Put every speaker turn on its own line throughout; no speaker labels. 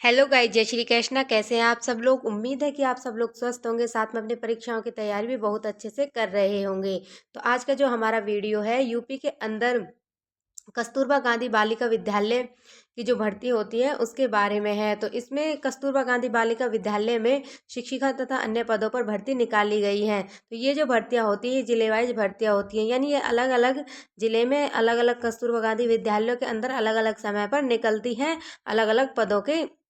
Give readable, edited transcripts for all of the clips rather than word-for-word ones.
Hello guys, जय श्री कृष्णा। कैसे हैं आप सब लोग। उम्मीद है कि आप सब लोग स्वस्थ होंगे, साथ में अपनी परीक्षाओं की तैयारी भी बहुत अच्छे से कर रहे होंगे। तो आज का जो हमारा वीडियो है, यूपी के अंदर कस्तूरबा गांधी बालिका विद्यालय की जो भर्ती होती है उसके बारे में है। तो इसमें कस्तूरबा गांधी बालिका विद्यालय में शिक्षिका तथा अन्य पदों पर भर्ती निकाली गई है। तो ये जो भर्तियां होती है, जिले वाइज भर्तियां होती हैं, यानी ये अलग अलग जिले में अलग अलग कस्तूरबा गांधी विद्यालयों के अंदर अलग अलग समय पर निकलती हैं, अलग अलग पदों के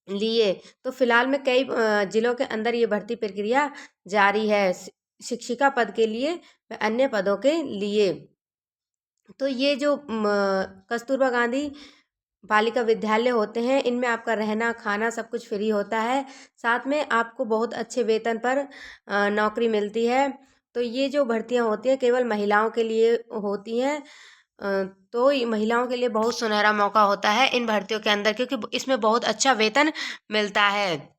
लिए। तो फिलहाल में कई जिलों के अंदर ये भर्ती प्रक्रिया जारी है, शिक्षिका पद के लिए व अन्य पदों के लिए। तो ये जो कस्तूरबा गांधी बालिका विद्यालय होते हैं, इनमें आपका रहना खाना सब कुछ फ्री होता है। साथ में आपको बहुत अच्छे वेतन पर नौकरी मिलती है। तो ये जो भर्तियां होती हैं केवल महिलाओं के लिए होती हैं। तो ये महिलाओं के लिए बहुत सुनहरा मौका होता है इन भर्तियों के अंदर, क्योंकि इसमें बहुत अच्छा वेतन मिलता है।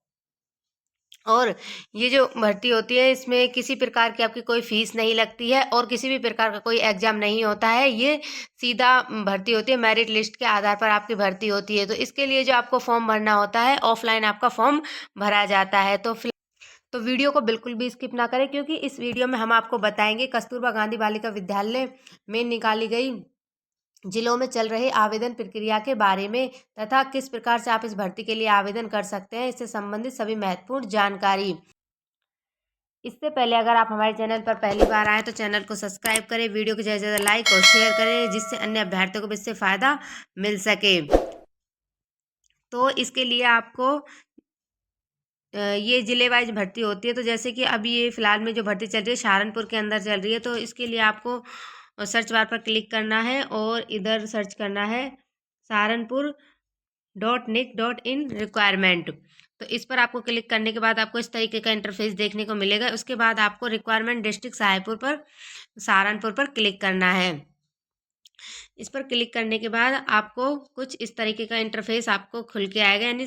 और ये जो भर्ती होती है, इसमें किसी प्रकार की आपकी कोई फीस नहीं लगती है और किसी भी प्रकार का कोई एग्जाम नहीं होता है। ये सीधा भर्ती होती है, मेरिट लिस्ट के आधार पर आपकी भर्ती होती है। तो इसके लिए जो आपको फॉर्म भरना होता है, ऑफलाइन आपका फॉर्म भरा जाता है। तो वीडियो को बिल्कुल भी स्किप ना करें, क्योंकि इस वीडियो में हम आपको बताएंगे कस्तूरबा गांधी बालिका विद्यालय में निकाली गई जिलों में चल रहे आवेदन प्रक्रिया के बारे में, तथा किस प्रकार से आप इस भर्ती के लिए आवेदन कर सकते हैं, इससे संबंधित सभी महत्वपूर्ण जानकारी। इससे पहले अगर आप हमारे चैनल पर पहली बार आए तो चैनल को सब्सक्राइब करें, वीडियो को ज़्यादा से ज़्यादा लाइक और शेयर करें, जिससे अन्य अभ्यर्थियों को भी इससे फ़ायदा मिल सके। तो इसके लिए आपको ये जिले वाइज भर्ती होती है। तो जैसे कि अभी ये फिलहाल में जो भर्ती चल रही है सहारनपुर के अंदर चल रही है, तो इसके लिए आपको सर्च बार पर क्लिक करना है और इधर सर्च करना है saharanpur.nic.in रिक्वायरमेंट। तो इस पर आपको क्लिक करने के बाद आपको इस तरीके का इंटरफेस देखने को मिलेगा। उसके बाद आपको रिक्वायरमेंट डिस्ट्रिक्ट सहारनपुर पर क्लिक करना है। इस पर क्लिक करने के बाद आपको कुछ इस तरीके का इंटरफेस आपको खुल के आएगा, यानी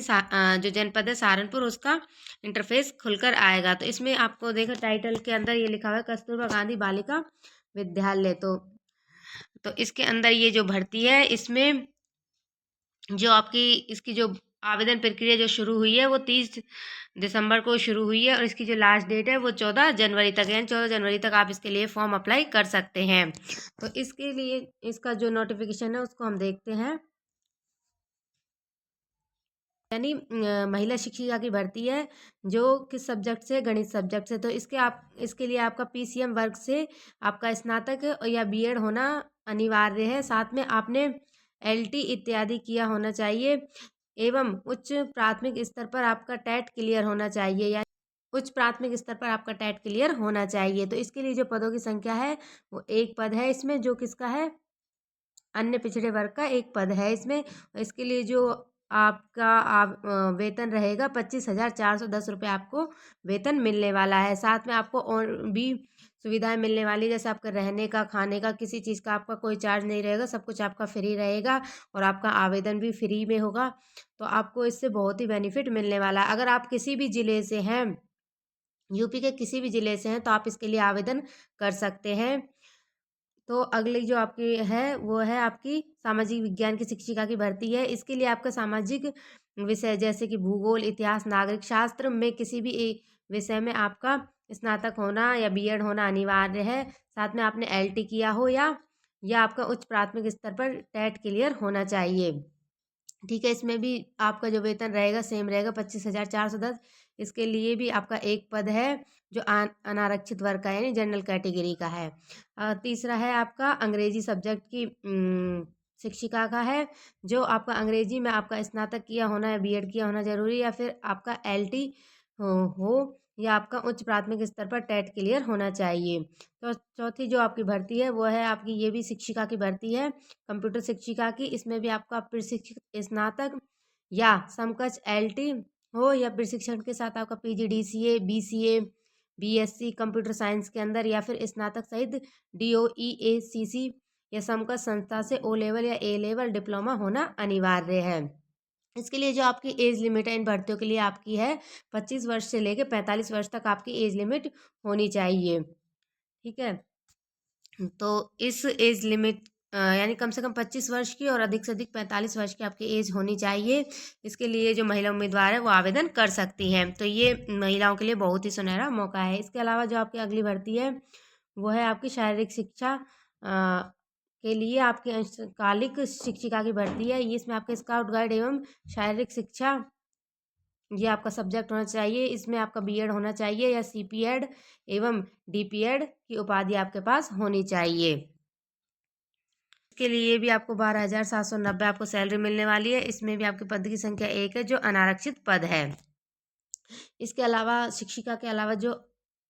जो जनपद है सहारनपुर, उसका इंटरफेस खुलकर आएगा। तो इसमें आपको देखो टाइटल के अंदर ये लिखा हुआ है कस्तूरबा गांधी बालिका विद्यालय। तो इसके अंदर ये जो भर्ती है, इसमें जो आपकी इसकी जो आवेदन प्रक्रिया जो शुरू हुई है वो 30 दिसंबर को शुरू हुई है, और इसकी जो लास्ट डेट है वो 14 जनवरी तक है, यानी 14 जनवरी तक आप इसके लिए फॉर्म अप्लाई कर सकते हैं। तो इसके लिए इसका जो नोटिफिकेशन है उसको हम देखते हैं। यानी महिला शिक्षिका की भर्ती है, जो किस सब्जेक्ट से, गणित सब्जेक्ट से। तो इसके लिए आपका पीसीएम वर्ग से आपका स्नातक या बीएड होना अनिवार्य है। साथ में आपने एलटी इत्यादि किया होना चाहिए, एवं उच्च प्राथमिक स्तर पर आपका टेट क्लियर होना चाहिए, या उच्च प्राथमिक स्तर पर आपका टेट क्लियर होना चाहिए। तो इसके लिए जो पदों की संख्या है वो एक पद है इसमें, जो किसका है, अन्य पिछड़े वर्ग का एक पद है इसमें। इसके लिए जो आपका वेतन रहेगा 25,410 रुपये आपको वेतन मिलने वाला है। साथ में आपको और भी सुविधाएं मिलने वाली, जैसे आपका रहने का, खाने का, किसी चीज़ का आपका कोई चार्ज नहीं रहेगा, सब कुछ आपका फ्री रहेगा और आपका आवेदन भी फ्री में होगा। तो आपको इससे बहुत ही बेनिफिट मिलने वाला है। अगर आप किसी भी ज़िले से हैं, यूपी के किसी भी ज़िले से हैं, तो आप इसके लिए आवेदन कर सकते हैं। तो अगली जो आपकी है वो है आपकी सामाजिक विज्ञान की शिक्षिका की भर्ती है। इसके लिए आपका सामाजिक विषय जैसे कि भूगोल, इतिहास, नागरिक शास्त्र में किसी भी एक विषय में आपका स्नातक होना या बीएड होना अनिवार्य है। साथ में आपने एलटी किया हो, या आपका उच्च प्राथमिक स्तर पर टेट क्लियर होना चाहिए। ठीक है, इसमें भी आपका जो वेतन रहेगा सेम रहेगा, 25,410। इसके लिए भी आपका एक पद है जो अनारक्षित वर्ग का है, यानी जनरल कैटेगरी का है। तीसरा है आपका अंग्रेजी सब्जेक्ट की शिक्षिका का है, जो आपका अंग्रेजी में आपका स्नातक किया होना या बीएड किया होना जरूरी, या फिर आपका एलटी हो, या आपका उच्च प्राथमिक स्तर पर टेट क्लियर होना चाहिए। तो चौथी जो आपकी भर्ती है वो है आपकी, ये भी शिक्षिका की भर्ती है, कंप्यूटर शिक्षिका की। इसमें भी आपका प्रशिक्षित स्नातक या समकक्ष एलटी हो, या प्रशिक्षण के साथ आपका PGDCA, BCA, BSc computer science के अंदर, या फिर स्नातक सहित डीओईएसीसी या समकक्ष संस्था से ओ लेवल या ए लेवल डिप्लोमा होना अनिवार्य है। इसके लिए जो आपकी एज लिमिट है इन भर्तियों के लिए आपकी है 25 वर्ष से लेकर 45 वर्ष तक आपकी एज लिमिट होनी चाहिए। ठीक है, तो इस एज लिमिट यानी कम से कम 25 वर्ष की और अधिक से अधिक 45 वर्ष की आपकी एज होनी चाहिए। इसके लिए जो महिला उम्मीदवार है वो आवेदन कर सकती हैं। तो ये महिलाओं के लिए बहुत ही सुनहरा मौका है। इसके अलावा जो आपकी अगली भर्ती है वो है आपकी शारीरिक शिक्षा के लिए आपकी अंशकालिक शिक्षिका की भर्ती है। ये इसमें आपके स्काउट गाइड एवं शारीरिक शिक्षा ये आपका सब्जेक्ट होना चाहिए। इसमें आपका बीएड होना चाहिए या सीपीएड एवं डीपीएड की उपाधि आपके पास होनी चाहिए। इसके लिए भी आपको 12,790 आपको सैलरी मिलने वाली है। इसमें भी आपके पद की संख्या 1 है जो अनारक्षित पद है। इसके अलावा शिक्षिका के अलावा जो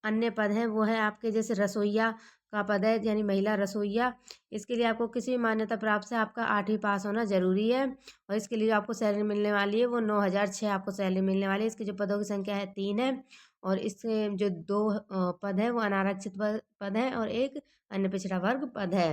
अन्य पद हैं वो है आपके जैसे रसोइया का पद है, यानी महिला रसोइया। इसके लिए आपको किसी भी मान्यता प्राप्त से आपका 8वीं पास होना जरूरी है। और इसके लिए जो आपको सैलरी मिलने वाली है वो 9,006 आपको सैलरी मिलने वाली है। इसकी जो पदों की संख्या है 3 है। और इसके जो 2 पद है वो अनारक्षित पद है और एक अन्य पिछड़ा वर्ग पद है।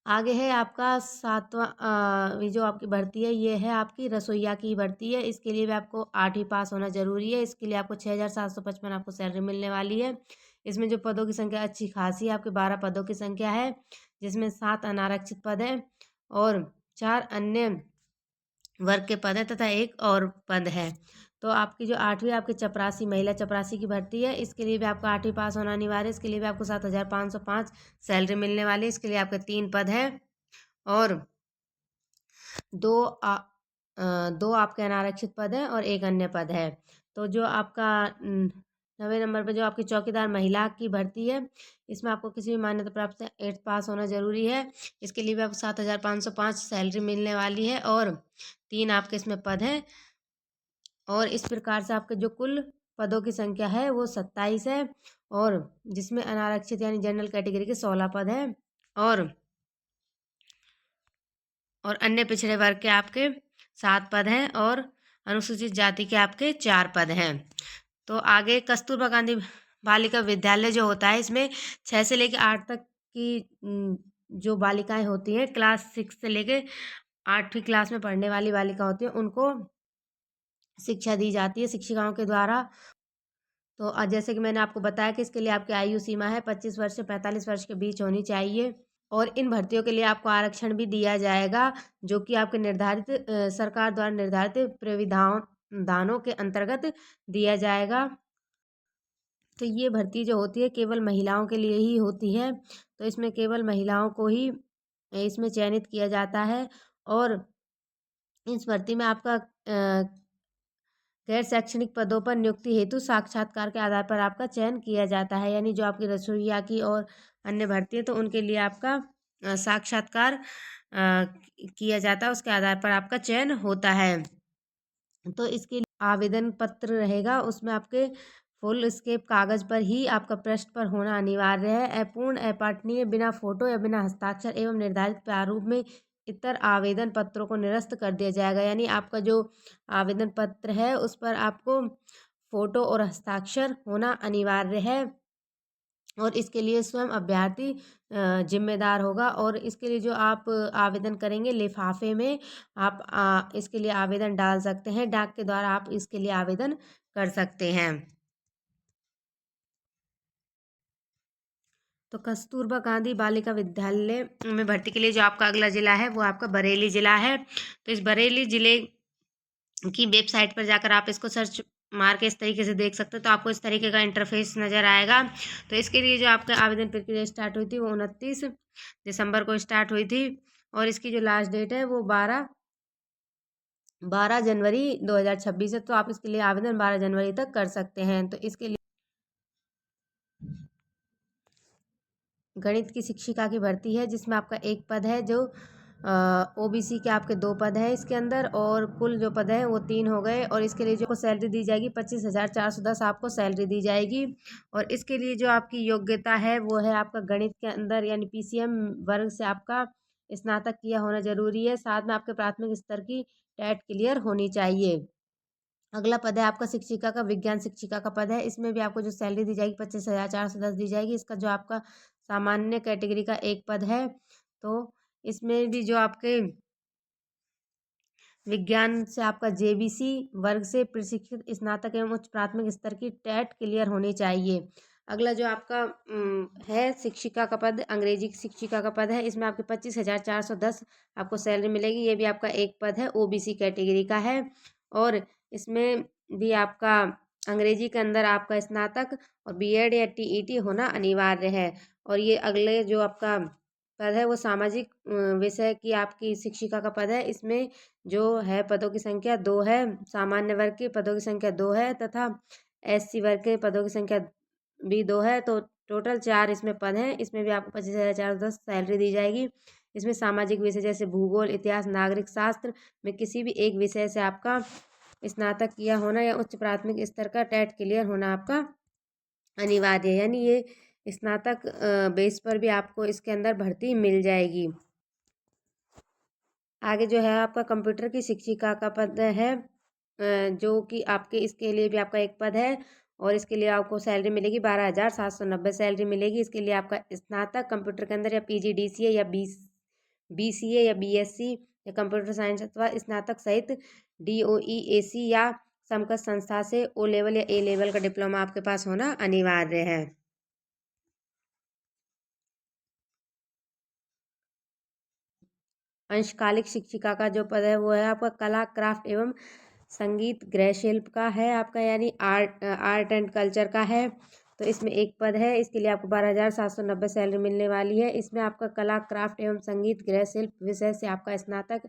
आगे है आपका 7वां ये जो आपकी भर्ती है ये है आपकी रसोइया की भर्ती है। इसके लिए भी आपको 8वीं पास होना ज़रूरी है। इसके लिए आपको 6,755 आपको सैलरी मिलने वाली है। इसमें जो पदों की संख्या अच्छी खासी है, आपके 12 पदों की संख्या है जिसमें 7 अनारक्षित पद हैं और 4 अन्य वर्ग के पद है तथा एक और पद है। तो आपकी जो 8वीं आपकी चपरासी महिला चपरासी की भर्ती है इसके लिए भी आपको 8वीं पास होना अनिवार्य है। इसके लिए भी आपको 7,505 सैलरी मिलने वाली है। इसके लिए आपके 3 पद है और दो आ, दो आपके अनारक्षित पद है और एक अन्य पद है। तो जो आपका 9वें नंबर पर जो आपकी चौकीदार महिला की भर्ती है इसमें आपको किसी भी मान्यता प्राप्त से 8th पास होना जरूरी है। इसके लिए भी आपको 7,505 सैलरी मिलने वाली है और 3 आपके इसमें पद हैं। और इस प्रकार से आपके जो कुल पदों की संख्या है वो 27 है और जिसमें अनारक्षित यानी जनरल कैटेगरी के 16 पद हैं और अन्य पिछड़े वर्ग के आपके 7 पद हैं और अनुसूचित जाति के आपके 4 पद हैं। तो आगे कस्तूरबा गांधी बालिका विद्यालय जो होता है इसमें 6 से लेकर 8 तक की जो बालिकाएं होती हैं, क्लास 6 से लेकर 8वीं क्लास में पढ़ने वाली बालिका होती है उनको शिक्षा दी जाती है शिक्षिकाओं के द्वारा। तो जैसे कि मैंने आपको बताया कि इसके लिए आपकी आयु सीमा है 25 वर्ष से 45 वर्ष के बीच होनी चाहिए। और इन भर्तियों के लिए आपको आरक्षण भी दिया जाएगा जो कि आपके निर्धारित सरकार द्वारा निर्धारित प्राविधानों के अंतर्गत दिया जाएगा। तो ये भर्ती जो होती है केवल महिलाओं के लिए ही होती है। तो इसमें केवल महिलाओं को ही इसमें चयनित किया जाता है और इस भर्ती में आपका गैर शैक्षणिक पदों पर नियुक्ति हेतु साक्षात्कार के आधार पर आपका चयन किया जाता है। यानी जो आपकी रसोइया की और अन्य भर्ती है तो उनके लिए आपका साक्षात्कार किया जाता है, उसके आधार पर आपका चयन होता है। तो इसके लिए आवेदन पत्र रहेगा उसमें आपके फुल स्केप कागज पर ही आपका पृष्ठ पर होना अनिवार्य है। अपूर्ण अपठनीय बिना फोटो या बिना हस्ताक्षर एवं निर्धारित प्रारूप में इतर आवेदन पत्रों को निरस्त कर दिया जाएगा। यानी आपका जो आवेदन पत्र है उस पर आपको फोटो और हस्ताक्षर होना अनिवार्य है और इसके लिए स्वयं अभ्यर्थी जिम्मेदार होगा। और इसके लिए जो आप आवेदन करेंगे लिफाफे में आप इसके लिए आवेदन डाल सकते हैं। डाक के द्वारा आप इसके लिए आवेदन कर सकते हैं। तो कस्तूरबा गांधी बालिका विद्यालय में भर्ती के लिए जो आपका अगला जिला है वो आपका बरेली जिला है। तो इस बरेली जिले की वेबसाइट पर जाकर आप इसको सर्च मार के इस तरीके से देख सकते हो तो आपको इस तरीके का इंटरफेस नज़र आएगा। तो इसके लिए जो आपका आवेदन प्रक्रिया स्टार्ट हुई थी वो 29 दिसंबर को स्टार्ट हुई थी और इसकी जो लास्ट डेट है वो 12 जनवरी 2026 है। तो आप इसके लिए आवेदन 12 जनवरी तक कर सकते हैं। तो इसके लिए गणित की शिक्षिका की भर्ती है जिसमें आपका एक पद है जो ओबीसी के आपके 2 पद है इसके अंदर और कुल जो पद है वो 3 हो गए। और इसके लिए जो सैलरी दी जाएगी 25,410 आपको सैलरी दी जाएगी। और इसके लिए जो आपकी योग्यता है वो है आपका गणित के अंदर यानी पीसीएम वर्ग से आपका स्नातक किया होना जरूरी है। साथ में आपके प्राथमिक स्तर की टेट क्लियर होनी चाहिए। अगला पद है आपका शिक्षिका का विज्ञान शिक्षिका का पद है। इसमें भी आपको जो सैलरी दी जाएगी 25,410 दी जाएगी। इसका जो आपका सामान्य कैटेगरी का एक पद है। तो इसमें भी जो आपके विज्ञान से आपका जेबीसी वर्ग से प्रशिक्षित स्नातक एवं उच्च प्राथमिक स्तर की टेट क्लियर होनी चाहिए। अगला जो आपका है शिक्षिका का पद, अंग्रेजी की शिक्षिका का पद है, इसमें आपके 25,410 आपको सैलरी मिलेगी। ये भी आपका एक पद है, ओबीसी कैटेगरी का है। और इसमें भी आपका अंग्रेजी के अंदर आपका स्नातक और बीएड या टीईटी होना अनिवार्य है। और ये अगले जो आपका पद है वो सामाजिक विषय की आपकी शिक्षिका का पद है। इसमें जो है पदों की संख्या 2 है, सामान्य वर्ग के पदों की संख्या 2 है तथा एससी वर्ग के पदों की संख्या भी 2 है। तो टोटल 4 इसमें पद हैं। इसमें भी आपको 25,410 सैलरी दी जाएगी। इसमें सामाजिक विषय जैसे भूगोल, इतिहास, नागरिक शास्त्र में किसी भी एक विषय से आपका स्नातक किया होना या उच्च प्राथमिक स्तर का टेट क्लियर होना आपका अनिवार्य है। यानी ये स्नातक बेस पर भी आपको इसके अंदर भर्ती मिल जाएगी। आगे जो है आपका कंप्यूटर की शिक्षिका का पद है, जो कि आपके इसके लिए भी आपका एक पद है। और इसके लिए आपको सैलरी मिलेगी 12,790 सैलरी मिलेगी। इसके लिए आपका स्नातक कंप्यूटर के अंदर या पीजीडीसीए या बीसीए या बीएससी या कंप्यूटर साइंस अथवा स्नातक सहित डीओईएसी या समकक्ष संस्था से ओ लेवल या ए लेवल का डिप्लोमा आपके पास होना अनिवार्य है। अंशकालिक शिक्षिका का जो पद है वो है आपका कला, क्राफ्ट एवं संगीत गृह शिल्प का है आपका, यानी आर्ट एंड कल्चर का है। तो इसमें एक पद है, इसके लिए आपको 12,790 सैलरी मिलने वाली है। इसमें आपका कला, क्राफ्ट एवं संगीत गृह शिल्प विषय से आपका स्नातक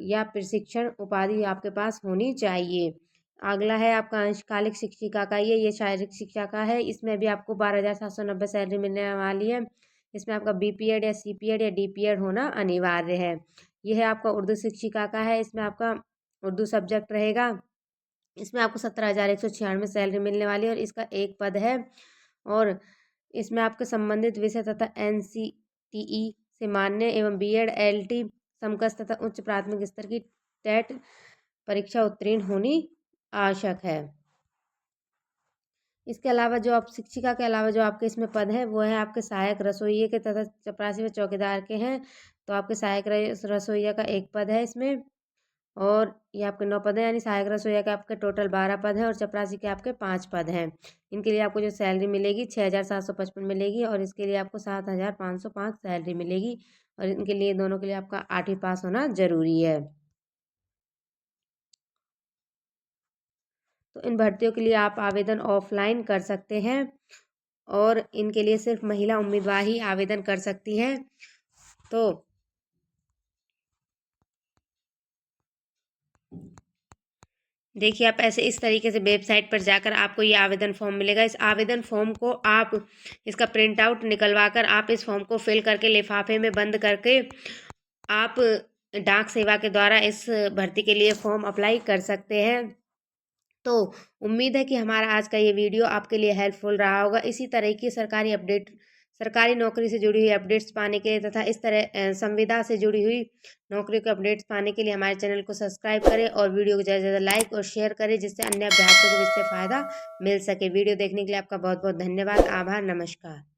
या प्रशिक्षण उपाधि आपके पास होनी चाहिए। अगला है आपका अंशकालिक शिक्षिका का, ये शारीरिक शिक्षा का है। इसमें भी आपको 12,790 सैलरी मिलने वाली है। इसमें आपका बीपीएड या सीपीएड या डीपीएड होना अनिवार्य है। यह है आपका उर्दू शिक्षिका का है। इसमें आपका उर्दू सब्जेक्ट रहेगा। इसमें आपको 17,196 सैलरी मिलने वाली है और इसका एक पद है। और इसमें आपके संबंधित विषय तथा एनसीटीई से मान्य एवं बीएड, एलटी, समकक्ष तथा उच्च प्राथमिक स्तर की टेट परीक्षा उत्तीर्ण होनी आवश्यक है। इसके अलावा जो आप शिक्षिका के अलावा जो आपके इसमें पद है वो है आपके सहायक रसोइये के तथा चपरासी व चौकीदार के हैं। तो आपके सहायक रसोइया का एक पद है इसमें। और ये आपके 9 पद हैं, यानी सहायक रसोइया के आपके टोटल 12 पद हैं और चपरासी के आपके 5 पद हैं। इनके लिए आपको जो सैलरी मिलेगी 6,755 मिलेगी और इसके लिए आपको 7,505 सैलरी मिलेगी। और इनके लिए दोनों के लिए आपका 8वीं पास होना जरूरी है। तो इन भर्तियों के लिए आप आवेदन ऑफलाइन कर सकते हैं और इनके लिए सिर्फ महिला उम्मीदवार ही आवेदन कर सकती हैं। तो देखिए, आप ऐसे इस तरीके से वेबसाइट पर जाकर आपको ये आवेदन फॉर्म मिलेगा। इस आवेदन फॉर्म को आप इसका प्रिंट आउट निकलवा कर आप इस फॉर्म को फिल करके लिफाफे में बंद करके आप डाक सेवा के द्वारा इस भर्ती के लिए फॉर्म अप्लाई कर सकते हैं। तो उम्मीद है कि हमारा आज का ये वीडियो आपके लिए हेल्पफुल रहा होगा। इसी तरह की सरकारी नौकरी से जुड़ी हुई अपडेट्स पाने के लिए तथा इस तरह संविदा से जुड़ी हुई नौकरी के अपडेट्स पाने के लिए हमारे चैनल को सब्सक्राइब करें और वीडियो को ज़्यादा से ज़्यादा लाइक और शेयर करें, जिससे अन्य अभ्यर्थियों को इससे फ़ायदा मिल सके। वीडियो देखने के लिए आपका बहुत बहुत धन्यवाद। आभार। नमस्कार।